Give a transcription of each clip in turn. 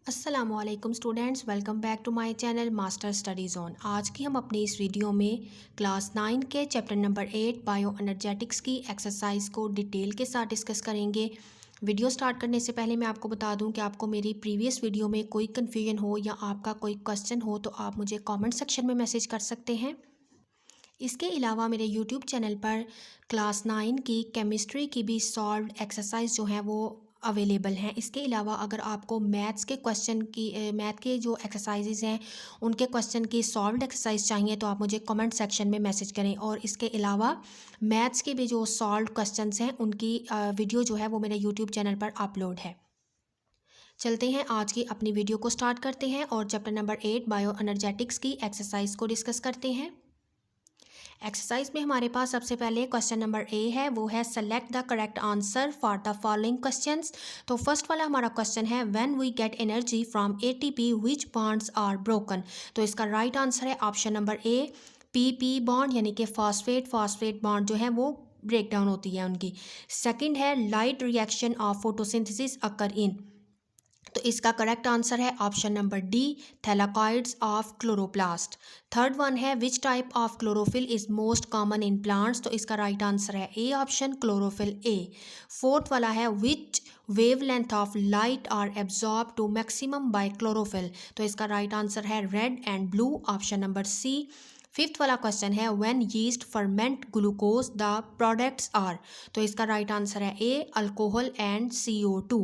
अस्सलामुअलैकुम students, welcome back to my channel Master Study Zone. आज की हम अपनी इस वीडियो में क्लास 9 के चैप्टर नंबर 8 बायो एनर्जेटिक्स की एक्सरसाइज को डिटेल के साथ डिस्कस करेंगे। वीडियो स्टार्ट करने से पहले मैं आपको बता दूं कि आपको मेरी प्रीवियस वीडियो में कोई कन्फ्यूजन हो या आपका कोई क्वेश्चन हो तो आप मुझे कॉमेंट सेक्शन में मैसेज कर सकते हैं। इसके अलावा मेरे यूट्यूब चैनल पर क्लास 9 की केमिस्ट्री की भी सॉल्व्ड एक्सरसाइज जो हैं वो अवेलेबल हैं। इसके अलावा अगर आपको मैथ्स के क्वेश्चन की मैथ के जो एक्सरसाइजेज हैं उनके क्वेश्चन की सॉल्व्ड एक्सरसाइज चाहिए तो आप मुझे कमेंट सेक्शन में मैसेज करें। और इसके अलावा मैथ्स के भी जो सॉल्व्ड क्वेश्चंस हैं उनकी वीडियो जो है वो मेरे यूट्यूब चैनल पर अपलोड है। चलते हैं आज की अपनी वीडियो को स्टार्ट करते हैं और चैप्टर नंबर 8 बायो एनर्जेटिक्स की एक्सरसाइज को डिस्कस करते हैं। एक्सरसाइज में हमारे पास सबसे पहले क्वेश्चन नंबर ए है, वो है select the correct answer for the following questions. तो फर्स्ट वाला हमारा क्वेश्चन है when we get energy from ATP which bonds are broken. तो इसका राइट आंसर है option number A, P bond यानी कि फॉस्फेट बॉन्ड जो है वो ब्रेक डाउन होती है उनकी। सेकंड है light reaction of photosynthesis occur in. तो इसका करेक्ट आंसर है option number D, thylakoids of chloroplast. Third one है which type of chlorophyll is most common in plants. तो इसका राइट आंसर है A option, chlorophyll A. Fourth वाला है which wavelength of light are absorb to maximum by chlorophyll. तो इसका right answer है red and blue, option number C. Fifth वाला question है when yeast ferment glucose the products are. तो इसका right answer है ए, अल्कोहल एंड CO2।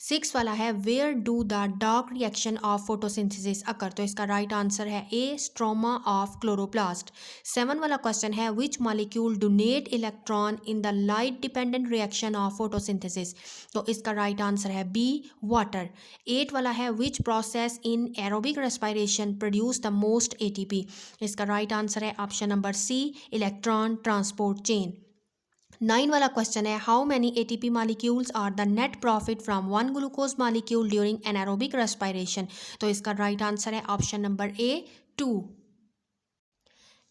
सिक्स वाला है where do the dark reaction of photosynthesis occur. तो इसका राइट आंसर है A, stroma of chloroplast. Seven वाला क्वेश्चन है which molecule donate electron in the light dependent reaction of photosynthesis. तो इसका right answer है बी, वाटर। एट वाला है which process in aerobic respiration produce the most ATP। इसका right answer है option number C, electron transport chain. 9 वाला question है how many ATP molecules are the net profit from one glucose molecule during anaerobic respiration. तो इसका right answer है option number A, 2।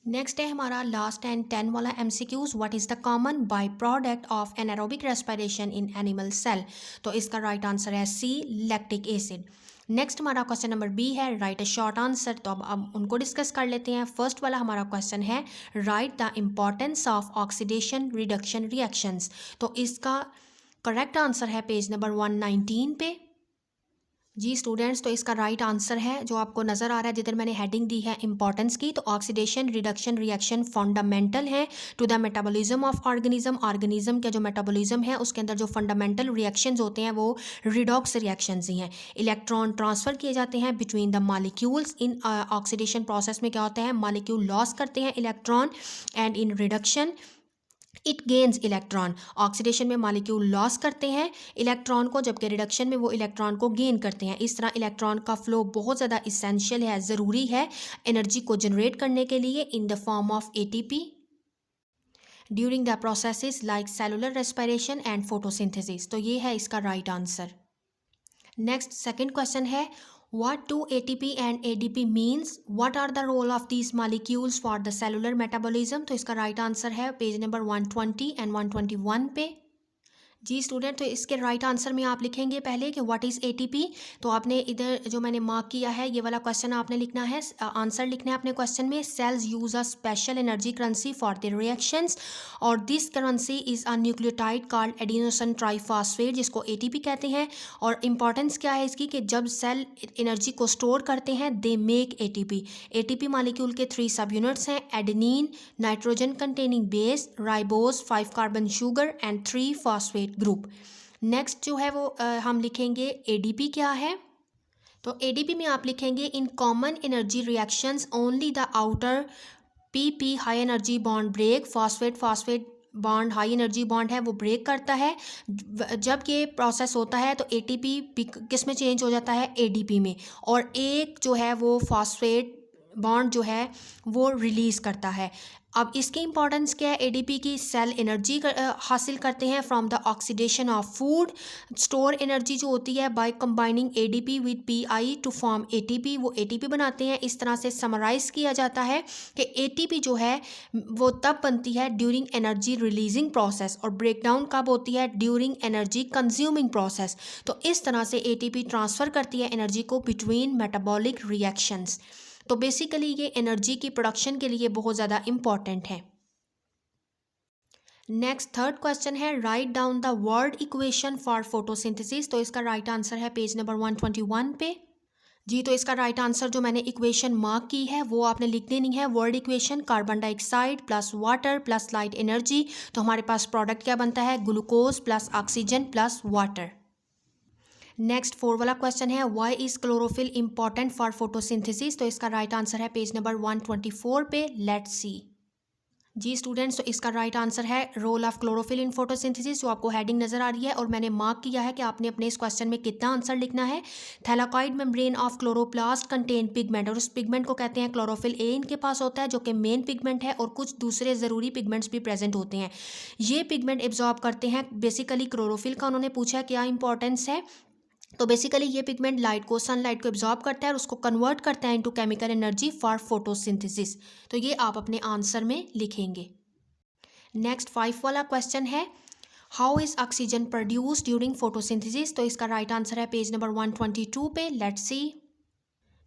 Next है हमारा last and 10 वाला MCQs, what is the common by product of anaerobic respiration in animal cell. तो इसका right answer है C, lactic acid. Next हमारा क्वेश्चन नंबर बी है राइट अ शॉर्ट आंसर। तो अब उनको डिस्कस कर लेते हैं। फर्स्ट वाला हमारा क्वेश्चन है right the importance of oxidation reduction reactions. तो इसका करेक्ट आंसर है पेज नंबर 119 पे। जी स्टूडेंट्स, तो इसका राइट आंसर है जो आपको नज़र आ रहा है जिधर मैंने हेडिंग दी है इंपॉर्टेंस की। तो ऑक्सीडेशन रिडक्शन रिएक्शन फंडामेंटल है to the metabolism of organism. Organism का जो मेटाबॉलिज्म है उसके अंदर जो फंडामेंटल रिएक्शंस होते हैं वो रिडॉक्स रिएक्शंस ही हैं। इलेक्ट्रॉन ट्रांसफ़र किए जाते हैं between the molecules. In oxidation process में क्या होता है, मॉलिक्यूल लॉस करते हैं electron, and in reduction it gains electron. Oxidation में मॉलिक्यूल लॉस करते हैं इलेक्ट्रॉन को, जबकि रिडक्शन में वो इलेक्ट्रॉन को गेन करते हैं। इस तरह इलेक्ट्रॉन का फ्लो बहुत ज़्यादा इसेंशियल है, ज़रूरी है एनर्जी को जनरेट करने के लिए in the form of ATP during the processes like cellular respiration and photosynthesis. तो ये है इसका right answer. Next second question है what do ATP and ADP means, what are the role of these molecules for the cellular metabolism। तो इसका right answer है page number 120 and 121 पे। जी student, तो इसके राइट आंसर में आप लिखेंगे पहले कि व्हाट इज़ ATP। तो आपने इधर जो मैंने मार्क किया है ये वाला क्वेश्चन आपने लिखना है, आंसर लिखना है अपने क्वेश्चन में। Cells use a special energy currency for the reactions, और this currency is a nucleotide called adenosine triphosphate, जिसको ATP कहते हैं। और इंपॉर्टेंस क्या है इसकी कि जब सेल एनर्जी को स्टोर करते हैं they make ATP। ATP molecule के 3 सब यूनिट्स हैं, adenine, nitrogen containing base, ribose, 5 carbon sugar and 3 phosphate group. Next जो है वो हम लिखेंगे ADP क्या है। तो ADP में आप लिखेंगे in common energy reactions only the outer PP high energy bond break. Phosphate bond high energy bond है वो ब्रेक करता है। जब ये प्रोसेस होता है तो ATP किस में चेंज हो जाता है, ADP में, और एक जो है वो फॉस्फेट बॉन्ड जो है वो रिलीज़ करता है। अब इसकी इंपॉर्टेंस क्या है, एडीपी की सेल एनर्जी हासिल करते हैं from the oxidation of food. Store energy जो होती है by combining ADP with Pi to form ATP, वो एटीपी बनाते हैं। इस तरह से समराइज किया जाता है कि एटीपी जो है वो तब बनती है ड्यूरिंग एनर्जी रिलीजिंग प्रोसेस, और ब्रेकडाउन कब होती है, ड्यूरिंग एनर्जी कंज्यूमिंग प्रोसेस। तो इस तरह से एटीपी ट्रांसफ़र करती है एनर्जी को बिटवीन मेटाबॉलिक रिएक्शंस। तो बेसिकली ये एनर्जी की प्रोडक्शन के लिए बहुत ज़्यादा इम्पॉर्टेंट है। नेक्स्ट थर्ड क्वेश्चन है, write down the word equation for photosynthesis. तो इसका राइट आंसर है पेज नंबर 121 पे। जी, तो इसका राइट आंसर जो मैंने इक्वेशन मार्क की है वो आपने लिख देनी है। Word equation, carbon dioxide plus water plus light energy, तो हमारे पास प्रोडक्ट क्या बनता है, glucose plus oxygen plus water. Next 4 वाला क्वेश्चन है, why is chlorophyll important for photosynthesis. तो इसका राइट आंसर है पेज नंबर 124 पे। Let's see. जी स्टूडेंट्स, तो इसका राइट आंसर है role of chlorophyll in photosynthesis, जो आपको हेडिंग नजर आ रही है, और मैंने मार्क किया है कि आपने अपने इस क्वेश्चन में कितना आंसर लिखना है। Thylakoid membrane of chloroplast contain pigment, और उस पिगमेंट को कहते हैं क्लोरोफिल ए इनके पास होता है, जो कि मेन पिगमेंट है, और कुछ दूसरे ज़रूरी पिगमेंट्स भी प्रेजेंट होते हैं। ये पिगमेंट एब्जॉर्ब करते हैं बेसिकली क्लोरोफिल का। उन्होंने पूछा क्या इंपॉर्टेंस है, तो बेसिकली ये पिगमेंट लाइट को, सनलाइट को एब्जॉर्ब करता है और उसको कन्वर्ट करता है into chemical energy for photosynthesis. तो ये आप अपने आंसर में लिखेंगे। नेक्स्ट 5 वाला क्वेश्चन है, how is oxygen produce during photosynthesis. तो इसका राइट आंसर है पेज नंबर 122 पे। Let's see.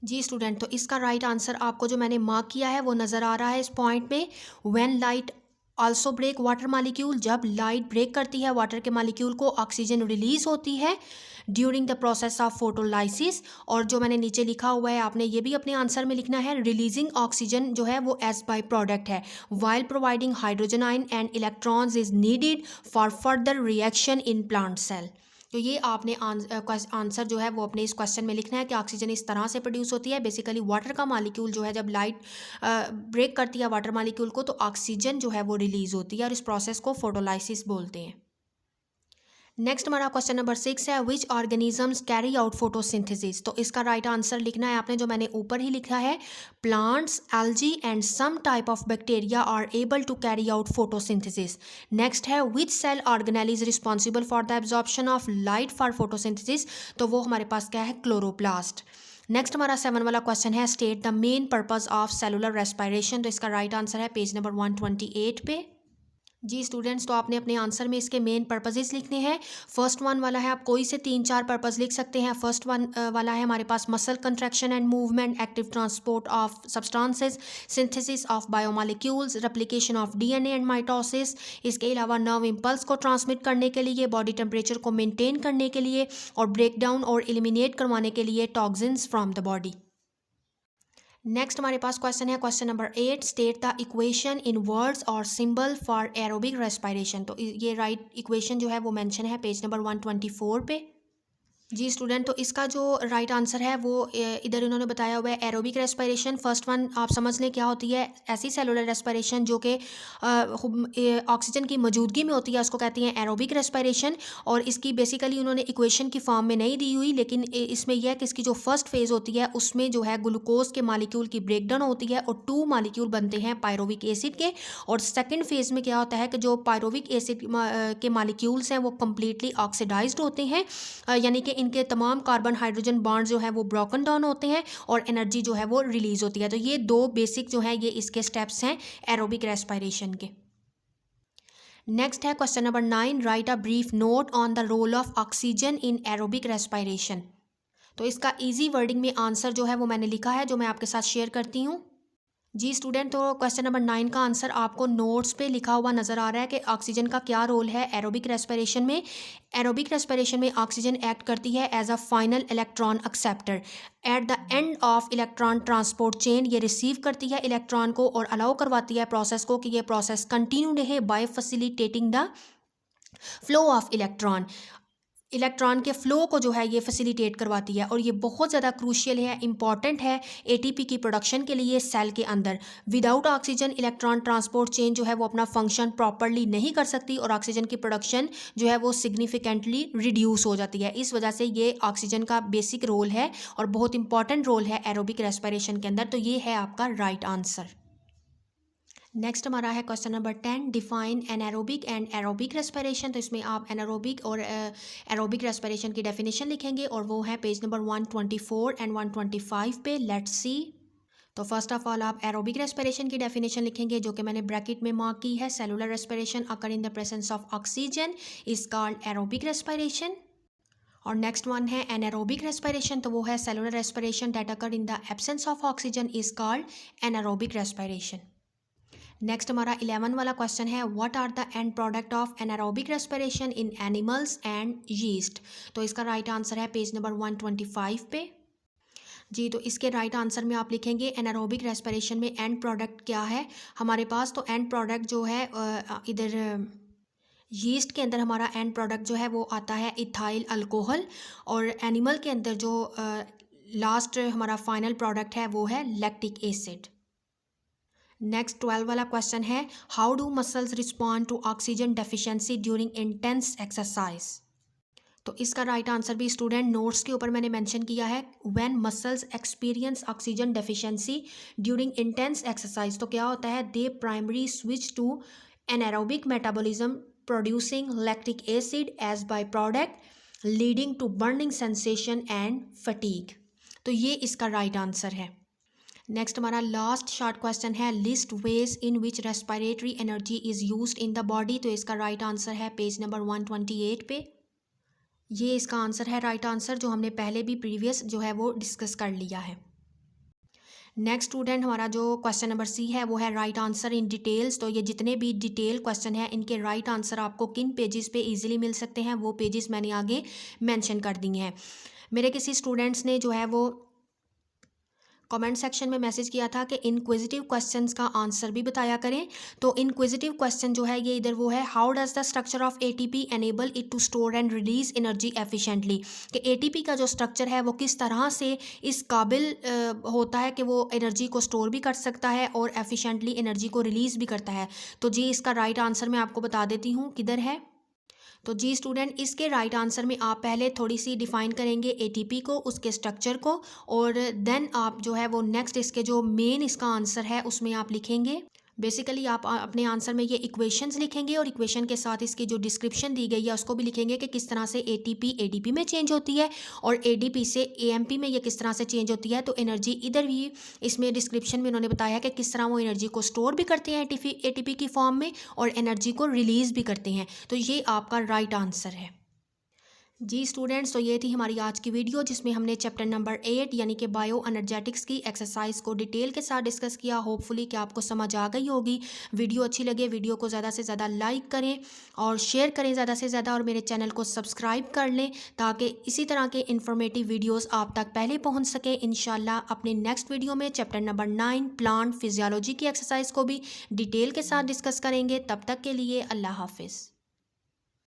जी स्टूडेंट, तो इसका राइट आंसर आपको जो मैंने मार्क किया है वो नज़र आ रहा है इस पॉइंट पे। When light also break water molecule, जब लाइट ब्रेक करती है वाटर के मालिक्यूल को, ऑक्सीजन रिलीज होती है during the process of photolysis. और जो मैंने नीचे लिखा हुआ है आपने ये भी अपने आंसर में लिखना है, रिलीजिंग ऑक्सीजन जो है वो एज बाई प्रोडक्ट है, while providing hydrogen ion and electrons is needed for further reaction in plant cell. तो ये आपने आंसर जो है वो अपने इस क्वेश्चन में लिखना है कि ऑक्सीजन इस तरह से प्रोड्यूस होती है। बेसिकली वाटर का मालिक्यूल जो है जब लाइट ब्रेक करती है वाटर मालिक्यूल को, तो ऑक्सीजन जो है वो रिलीज होती है, और इस प्रोसेस को फोटोलाइसिस बोलते हैं। नेक्स्ट हमारा क्वेश्चन नंबर 6 है, विच ऑर्गेनिजम्स कैरी आउट फोटोसिंथेसिस। तो इसका राइट आंसर लिखना है आपने जो मैंने ऊपर ही लिखा है, plants, algae and some type of bacteria are able to carry out photosynthesis. Next है, which cell organelle is responsible for the absorption of light for photosynthesis. तो वो हमारे पास क्या है, क्लोरोप्लास्ट। नेक्स्ट हमारा 7 वाला क्वेश्चन है, state the main purpose of cellular respiration. तो इसका राइट आंसर है पेज नंबर 128 पे। जी स्टूडेंट्स, तो आपने अपने आंसर में इसके मेन पर्पजेस लिखने हैं। फर्स्ट वन वाला है, आप कोई से 3-4 पर्पज़ लिख सकते हैं। फर्स्ट वन वाला है हमारे पास muscle contraction and movement, active transport of substances, synthesis of biomolecules, replication of DNA and mitosis. इसके अलावा नर्व इम्पल्स को ट्रांसमिट करने के लिए, बॉडी टेम्परेचर को मेंटेन करने के लिए, और ब्रेक डाउन और एलिमिनेट करवाने के लिए toxins from the body. Next हमारे पास क्वेश्चन है, question number 8, state the equation in words और सिंबल फॉर एरोबिक रेस्पिरेशन। तो ये राइट इक्वेशन जो है वो मेंशन है पेज नंबर 124 पे। जी स्टूडेंट, तो इसका जो राइट आंसर है वो इधर इन्होंने बताया हुआ है, एरोबिक रेस्पिरेशन। फर्स्ट वन आप समझ लें क्या होती है, ऐसी सेलुलर रेस्पिरेशन जो कि ऑक्सीजन की मौजूदगी में होती है, उसको कहती हैं एरोबिक रेस्पिरेशन। और इसकी बेसिकली उन्होंने इक्वेशन की फॉर्म में नहीं दी हुई, लेकिन इसमें यह है कि इसकी जो फर्स्ट फेज़ होती है उसमें जो है ग्लूकोज के मालिक्यूल की ब्रेकडाउन होती है और 2 मालिक्यूल बनते हैं पायरोविक एसिड के। और सेकेंड फेज़ में क्या होता है कि जो पायरोविक एसिड के मालिक्यूल्स हैं वो कम्प्लीटली ऑक्सीडाइज्ड होते हैं, यानी कि इनके तमाम कार्बन हाइड्रोजन बॉन्ड जो है वो ब्रोकन डाउन होते हैं और एनर्जी जो है वो रिलीज होती है। तो ये 2 बेसिक जो है ये इसके स्टेप्स हैं एरोबिक रेस्पिरेशन के। नेक्स्ट है question number 9, write a brief note on the role of oxygen in aerobic respiration. तो इसका इजी वर्डिंग में आंसर जो है वो मैंने लिखा है, जो मैं आपके साथ शेयर करती हूँ। जी स्टूडेंट, तो क्वेश्चन नंबर 9 का आंसर आपको नोट्स पे लिखा हुआ नज़र आ रहा है कि ऑक्सीजन का क्या रोल है एरोबिक रेस्पिरेशन में। एरोबिक रेस्पिरेशन में ऑक्सीजन एक्ट करती है as a final electron acceptor at the end of electron transport chain. ये रिसीव करती है इलेक्ट्रॉन को और अलाउ करवाती है प्रोसेस को कि ये प्रोसेस कंटिन्यू रहे by facilitating the flow of electron. Electron के फ़्लो को जो है ये फैसिलिटेट करवाती है, और ये बहुत ज़्यादा क्रूशियल है, इंपॉर्टेंट है एटीपी की प्रोडक्शन के लिए सेल के अंदर। Without oxygen electron transport chain जो है वो अपना फंक्शन प्रॉपरली नहीं कर सकती और ऑक्सीजन की प्रोडक्शन जो है वो सिग्निफिकेंटली रिड्यूस हो जाती है। इस वजह से ये ऑक्सीजन का बेसिक रोल है और बहुत इंपॉर्टेंट रोल है एरोबिक रेस्पिरेशन के अंदर। तो ये है आपका राइट आंसर। नेक्स्ट हमारा है question number 10, define anaerobic and aerobic respiration. तो इसमें आप एनारोबिक और एरोबिक रेस्पिरेशन की डेफिनेशन लिखेंगे और वो है पेज नंबर 124 एंड 125 पे। Let's see. तो फर्स्ट ऑफ ऑल आप एरोबिक रेस्पिरेशन की डेफिनेशन लिखेंगे जो कि मैंने ब्रैकेट में मार्क की है। Cellular respiration occur in the presence of oxygen is called aerobic respiration. और नेक्स्ट वन है एनारोबिक रेस्पिरेशन, तो वो है cellular respiration that occur in the absence of oxygen is called anaerobic respiration. Next हमारा 11 वाला question है, what are the end product of anaerobic respiration in animals and yeast. तो इसका right answer है page number 125 पे। जी, तो इसके right answer में आप लिखेंगे एनारोबिक रेस्पिरेशन में एंड प्रोडक्ट क्या है हमारे पास। तो एंड प्रोडक्ट जो है इधर यीस्ट के अंदर हमारा एंड प्रोडक्ट जो है वो आता है इथाइल अल्कोहल, और एनिमल के अंदर जो लास्ट हमारा फाइनल प्रोडक्ट है वो है लैक्टिक एसिड। नेक्स्ट 12 वाला क्वेश्चन है, how do muscles respond to oxygen deficiency during intense exercise. तो इसका राइट आंसर भी स्टूडेंट नोट्स के ऊपर मैंने मेंशन किया है। When muscles experience oxygen deficiency during intense exercise, तो क्या होता है, they primary switch to anaerobic metabolism producing lactic acid as byproduct leading to burning sensation and fatigue. तो ये इसका राइट आंसर है। नेक्स्ट हमारा लास्ट शॉर्ट क्वेश्चन है, list ways in which respiratory energy is used in the body. तो इसका right answer है page number 128 पे। ये इसका आंसर है राइट आंसर जो हमने पहले भी प्रीवियस जो है वो डिस्कस कर लिया है। नेक्स्ट स्टूडेंट हमारा जो क्वेश्चन नंबर सी है वो है राइट आंसर इन डिटेल्स। तो ये जितने भी डिटेल क्वेश्चन हैं इनके राइट आंसर आपको किन पेजेस पे इजीली मिल सकते हैं वो पेजेस मैंने आगे मेंशन कर दिए हैं। मेरे किसी स्टूडेंट्स ने जो है वो कमेंट सेक्शन में मैसेज किया था कि इनक्विजिटिव क्वेश्चंस का आंसर भी बताया करें। तो इनक्विजिटिव क्वेश्चन जो है ये इधर वो है, how does the structure of ATP enable it to store and release energy efficiently. कि एटीपी का जो स्ट्रक्चर है वो किस तरह से इस काबिल होता है कि वो एनर्जी को स्टोर भी कर सकता है और एफिशिएंटली एनर्जी को रिलीज भी करता है। तो जी इसका राइट आंसर मैं आपको बता देती हूँ किधर है। तो जी स्टूडेंट, इसके राइट आंसर में आप पहले थोड़ी सी डिफाइन करेंगे एटीपी को, उसके स्ट्रक्चर को, और देन आप जो है वो नेक्स्ट इसके जो मेन इसका आंसर है उसमें आप लिखेंगे। बेसिकली आप अपने आंसर में ये इक्वेशंस लिखेंगे और इक्वेशन के साथ इसकी जो डिस्क्रिप्शन दी गई है उसको भी लिखेंगे कि किस तरह से एटीपी एडीपी में चेंज होती है और एडीपी से एएमपी में ये किस तरह से चेंज होती है। तो एनर्जी इधर भी इसमें डिस्क्रिप्शन में उन्होंने बताया कि किस तरह वो एनर्जी को स्टोर भी करते हैं एटीपी की फॉर्म में और एनर्जी को रिलीज़ भी करते हैं। तो ये आपका राइट आंसर है। जी स्टूडेंट्स, तो ये थी हमारी आज की वीडियो जिसमें हमने चैप्टर नंबर 8 यानी कि बायो एनर्जेटिक्स की एक्सरसाइज को डिटेल के साथ डिस्कस किया। होपफुली कि आपको समझ आ गई होगी। वीडियो अच्छी लगे वीडियो को ज़्यादा से ज़्यादा लाइक करें और शेयर करें ज़्यादा से ज़्यादा, और मेरे चैनल को सब्सक्राइब कर लें ताकि इसी तरह के इन्फॉर्मेटिव वीडियोज़ आप तक पहले पहुँच सकें। इंशाल्लाह अपने नेक्स्ट वीडियो में चैप्टर नंबर 9 प्लांट फिजियोलॉजी की एक्सरसाइज को भी डिटेल के साथ डिस्कस करेंगे। तब तक के लिए अल्लाह हाफिज़।